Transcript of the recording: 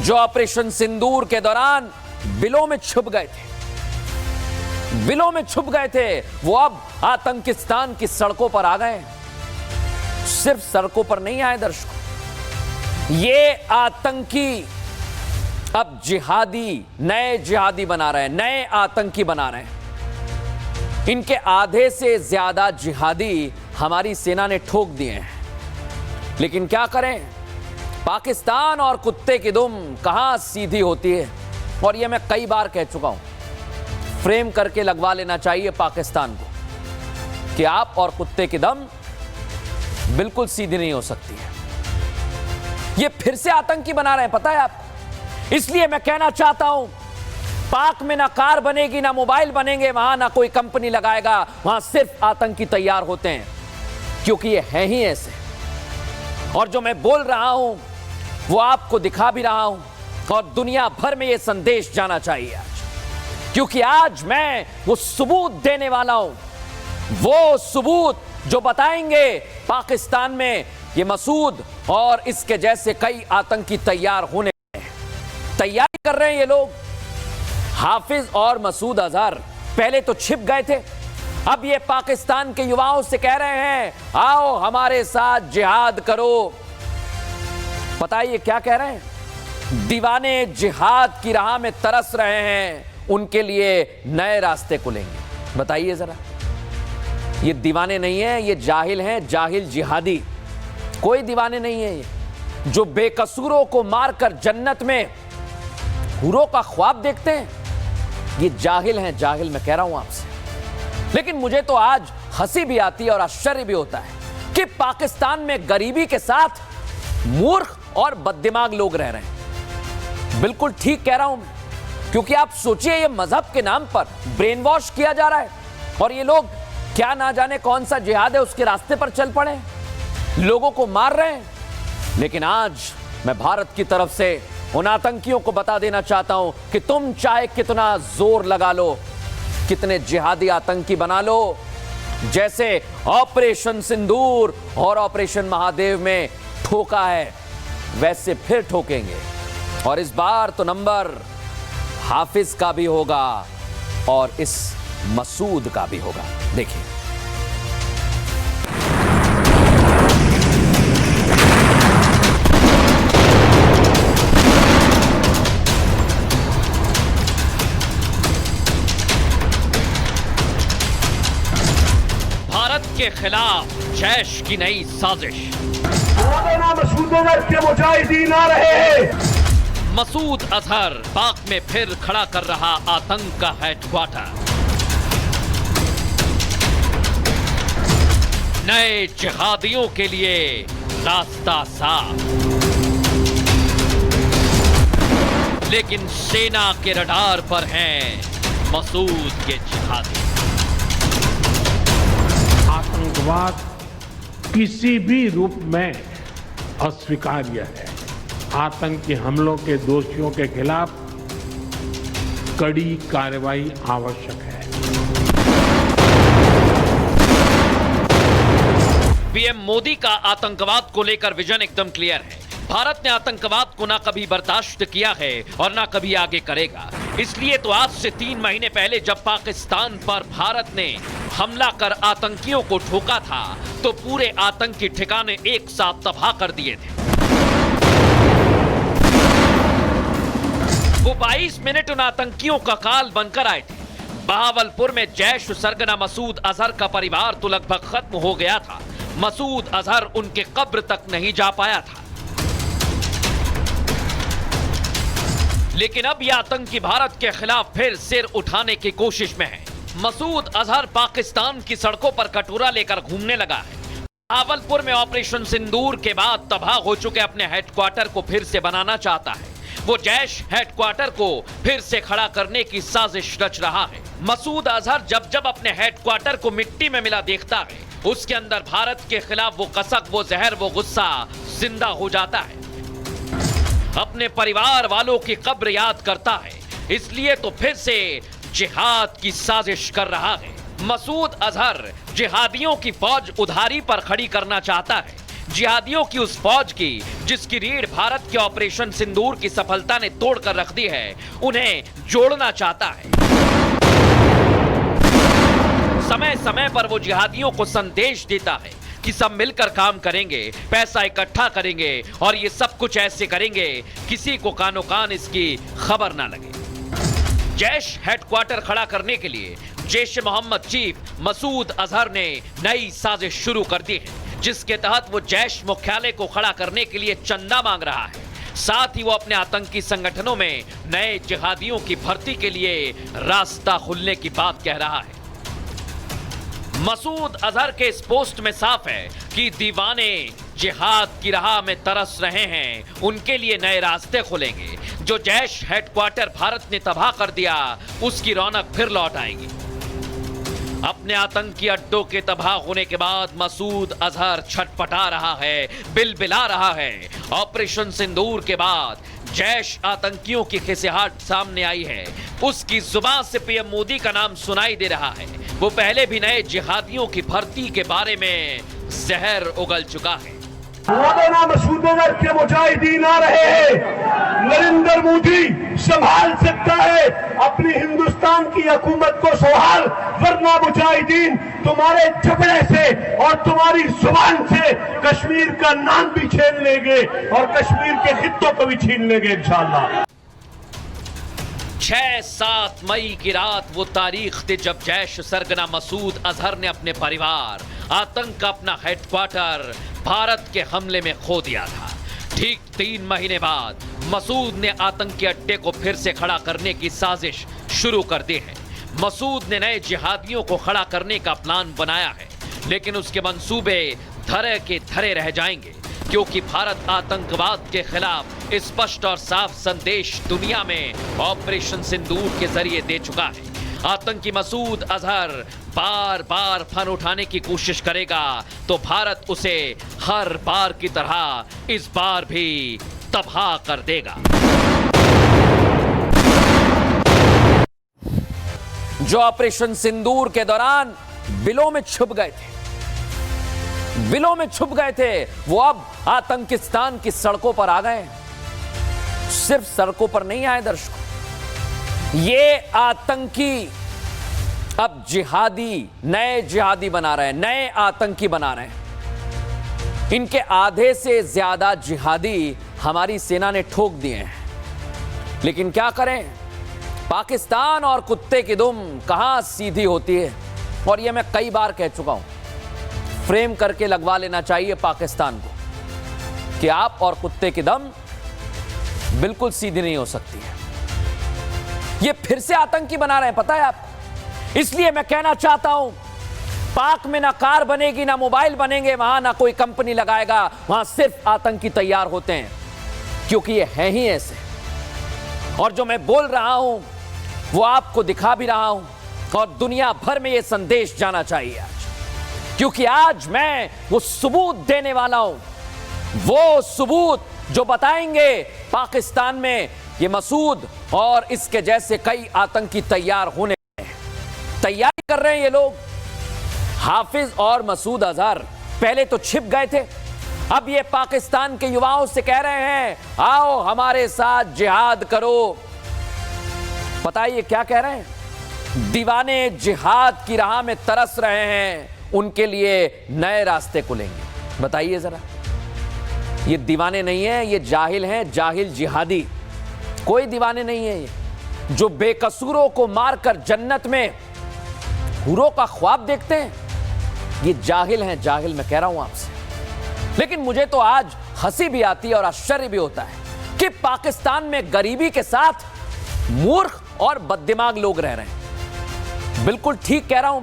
जो ऑपरेशन सिंदूर के दौरान बिलों में छुप गए थे, बिलों में छुप गए थे, वो अब आतंकिस्तान की सड़कों पर आ गए। सिर्फ सड़कों पर नहीं आए दर्शकों, ये आतंकी अब जिहादी, नए जिहादी बना रहे हैं, नए आतंकी बना रहे हैं। इनके आधे से ज्यादा जिहादी हमारी सेना ने ठोक दिए हैं। लेकिन क्या करें, पाकिस्तान और कुत्ते की दुम कहां सीधी होती है। और यह मैं कई बार कह चुका हूं, फ्रेम करके लगवा लेना चाहिए पाकिस्तान को कि आप और कुत्ते की दम बिल्कुल सीधी नहीं हो सकती है। ये फिर से आतंकी बना रहे हैं, पता है आपको। इसलिए मैं कहना चाहता हूं, पाक में ना कार बनेगी, ना मोबाइल बनेंगे, वहां ना कोई कंपनी लगाएगा, वहां सिर्फ आतंकी तैयार होते हैं, क्योंकि ये है ही ऐसे। और जो मैं बोल रहा हूं वो आपको दिखा भी रहा हूं, और दुनिया भर में ये संदेश जाना चाहिए आज, क्योंकि आज मैं वो सबूत देने वाला हूं, वो सबूत जो बताएंगे पाकिस्तान में ये मसूद और इसके जैसे कई आतंकी तैयार होने, तैयारी कर रहे हैं ये लोग। हाफिज और मसूद अजहर पहले तो छिप गए थे, अब ये पाकिस्तान के युवाओं से कह रहे हैं आओ हमारे साथ जिहाद करो। पता है ये क्या कह रहे हैं? दीवाने जिहाद की राह में तरस रहे हैं, उनके लिए नए रास्ते खुलेंगे। बताइए जरा, ये दीवाने नहीं है, ये जाहिल हैं, जाहिल जिहादी। कोई दीवाने नहीं है ये, जो बेकसूरों को मारकर जन्नत में हुरों का ख्वाब देखते हैं, ये जाहिल हैं, जाहिल मैं कह रहा हूं आपसे। लेकिन मुझे तो आज हंसी भी आती है और आश्चर्य भी होता है कि पाकिस्तान में गरीबी के साथ मूर्ख और बददिमाग लोग रह रहे हैं। बिल्कुल ठीक कह रहा हूं मैं, क्योंकि आप सोचिए ये मजहब के नाम पर ब्रेन वॉश किया जा रहा है, और ये लोग क्या ना जाने कौन सा जिहाद है उसके रास्ते पर चल पड़े, लोगों को मार रहे हैं। लेकिन आज मैं भारत की तरफ से उन आतंकियों को बता देना चाहता हूं कि तुम चाहे कितना जोर लगा लो, कितने जिहादी आतंकी बना लो, जैसे ऑपरेशन सिंदूर और ऑपरेशन महादेव में ठोका है, वैसे फिर ठोकेंगे। और इस बार तो नंबर हाफिज का भी होगा और इस मसूद का भी होगा। देखिए, भारत के खिलाफ जैश की नई साजिश। मसूद अजहर के मुजाहिदीन आ रहे हैं। मसूद अजहर पाक में फिर खड़ा कर रहा आतंक का हेडक्वार्टर। नए जिहादियों के लिए रास्ता साफ, लेकिन सेना के रडार पर हैं मसूद के जिहादी। आतंकवाद किसी भी रूप में अस्वीकार्य है। आतंकी हमलों के दोषियों के खिलाफ कड़ी कार्रवाई आवश्यक है। पीएम मोदी का आतंकवाद को लेकर विजन एकदम क्लियर है। भारत ने आतंकवाद को ना कभी बर्दाश्त किया है और ना कभी आगे करेगा। इसलिए तो आज से 3 महीने पहले जब पाकिस्तान पर भारत ने हमला कर आतंकियों को ठोका था, तो पूरे आतंकी ठिकाने एक साथ तबाह कर दिए थे। वो 22 मिनट उन आतंकियों का काल बनकर आए थे। बहावलपुर में जैश सरगना मसूद अजहर का परिवार तो लगभग खत्म हो गया था। मसूद अजहर उनके कब्र तक नहीं जा पाया था। लेकिन अब यह आतंकी भारत के खिलाफ फिर सिर उठाने की कोशिश में है। मसूद अजहर पाकिस्तान की सड़कों पर कटोरा लेकर घूमने लगा है। बहावलपुर में ऑपरेशन सिंदूर के बाद तबाह हो चुके अपने हेडक्वार्टर को फिर से बनाना चाहता है। वो जैश हेडक्वार्टर को फिर से खड़ा करने की साजिश रच रहा है। मसूद अजहर जब जब अपने हेडक्वार्टर को मिट्टी में मिला देखता है, उसके अंदर भारत के खिलाफ वो कसक, वो जहर, वो गुस्सा जिंदा हो जाता है। अपने परिवार वालों की कब्र याद करता है, इसलिए तो फिर से जिहाद की साजिश कर रहा है। मसूद अजहर जिहादियों की फौज उधारी पर खड़ी करना चाहता है। जिहादियों की उस फौज की जिसकी रीढ़ भारत के ऑपरेशन सिंदूर की सफलता ने तोड़कर रख दी है, उन्हें जोड़ना चाहता है। समय समय पर वो जिहादियों को संदेश देता है कि सब मिलकर काम करेंगे, पैसा इकट्ठा करेंगे और ये सब कुछ ऐसे करेंगे किसी को कानो कान इसकी खबर ना लगे। जैश हेडक्वार्टर खड़ा करने के लिए जैश ए मोहम्मद चीफ मसूद अजहर ने नई साजिश शुरू कर दी है, जिसके तहत वो जैश मुख्यालय को खड़ा करने के लिए चंदा मांग रहा है। साथ ही वो अपने आतंकी संगठनों में नए जिहादियों की भर्ती के लिए रास्ता खुलने की बात कह रहा है। मसूद अजहर के इस पोस्ट में साफ है कि दीवाने जिहाद की राह में तरस रहे हैं, उनके लिए नए रास्ते खुलेंगे। जो जैश हेडक्वार्टर भारत ने तबाह कर दिया, उसकी रौनक फिर लौट आएगी। अपने आतंकी अड्डों के तबाह होने के बाद मसूद अजहर छटपटा रहा है, बिलबिला रहा है। ऑपरेशन सिंदूर के बाद जैश आतंकियों की खिसियाहट सामने आई है। उसकी जुबान से पीएम मोदी का नाम सुनाई दे रहा है। वो पहले भी नए जिहादियों की भर्ती के बारे में जहर उगल चुका है। मौलाना मसूद अजहर के मुजाहिदीन आ रहे हैं। नरेंद्र मोदी संभाल सकता है अपनी हिंदुस्तान की हुकूमत को संभाल, वरना मुजाहिदीन तुम्हारे झपड़े से और तुम्हारी जुबान से कश्मीर का नाम भी छीन लेंगे और कश्मीर के खित्तों को भी छीन लेंगे इंशाअल्लाह। 6-7 मई की रात वो तारीख थी जब जैश सरगना मसूद अजहर ने अपने परिवार, आतंक का अपना हेडक्वार्टर भारत के हमले में खो दिया था। ठीक 3 महीने बाद मसूद ने आतंकी अड्डे को फिर से खड़ा करने की साजिश शुरू कर दी है। मसूद ने नए जिहादियों को खड़ा करने का प्लान बनाया है, लेकिन उसके मंसूबे धरे के धरे रह जाएंगे, क्योंकि भारत आतंकवाद के खिलाफ स्पष्ट और साफ संदेश दुनिया में ऑपरेशन सिंदूर के जरिए दे चुका है। आतंकी मसूद अजहर बार बार फन उठाने की कोशिश करेगा तो भारत उसे हर बार की तरह इस बार भी तबाह कर देगा। जो ऑपरेशन सिंदूर के दौरान बिलों में छुप गए थे, वो अब आतंकिस्तान की सड़कों पर आ गए। सिर्फ सड़कों पर नहीं आए दर्शकों, ये आतंकी अब जिहादी, नए जिहादी बना रहे हैं, नए आतंकी बना रहे हैं। इनके आधे से ज्यादा जिहादी हमारी सेना ने ठोक दिए हैं। लेकिन क्या करें, पाकिस्तान और कुत्ते की दुम कहां सीधी होती है। और यह मैं कई बार कह चुका हूं, फ्रेम करके लगवा लेना चाहिए पाकिस्तान को कि आप और कुत्ते की दम बिल्कुल सीधी नहीं हो सकती है। ये फिर से आतंकी बना रहे हैं, पता है आपको। इसलिए मैं कहना चाहता हूं, पाक में ना कार बनेगी, ना मोबाइल बनेंगे, वहां ना कोई कंपनी लगाएगा, वहां सिर्फ आतंकी तैयार होते हैं, क्योंकि ये हैं ही ऐसे। और जो मैं बोल रहा हूं वो आपको दिखा भी रहा हूं, और दुनिया भर में ये संदेश जाना चाहिए आज, क्योंकि आज मैं वो सबूत देने वाला हूं, वो सबूत जो बताएंगे पाकिस्तान में ये मसूद और इसके जैसे कई आतंकी तैयारी कर रहे हैं ये लोग। हाफिज और मसूद अजहर पहले तो छिप गए थे, अब ये पाकिस्तान के युवाओं से कह रहे हैं आओ हमारे साथ जिहाद करो। पता है ये क्या कह रहे हैं? दीवाने जिहाद की राह में तरस रहे हैं, उनके लिए नए रास्ते खुलेंगे। बताइए जरा, ये दीवाने नहीं है, ये जाहिल हैं, जाहिल जिहादी। कोई दीवाने नहीं है ये, जो बेकसूरों को मारकर जन्नत में हुरों का ख्वाब देखते हैं, ये जाहिल हैं, जाहिल मैं कह रहा हूं आपसे। लेकिन मुझे तो आज हंसी भी आती है और आश्चर्य भी होता है कि पाकिस्तान में गरीबी के साथ मूर्ख और बददिमाग लोग रह रहे हैं। बिल्कुल ठीक कह रहा हूं।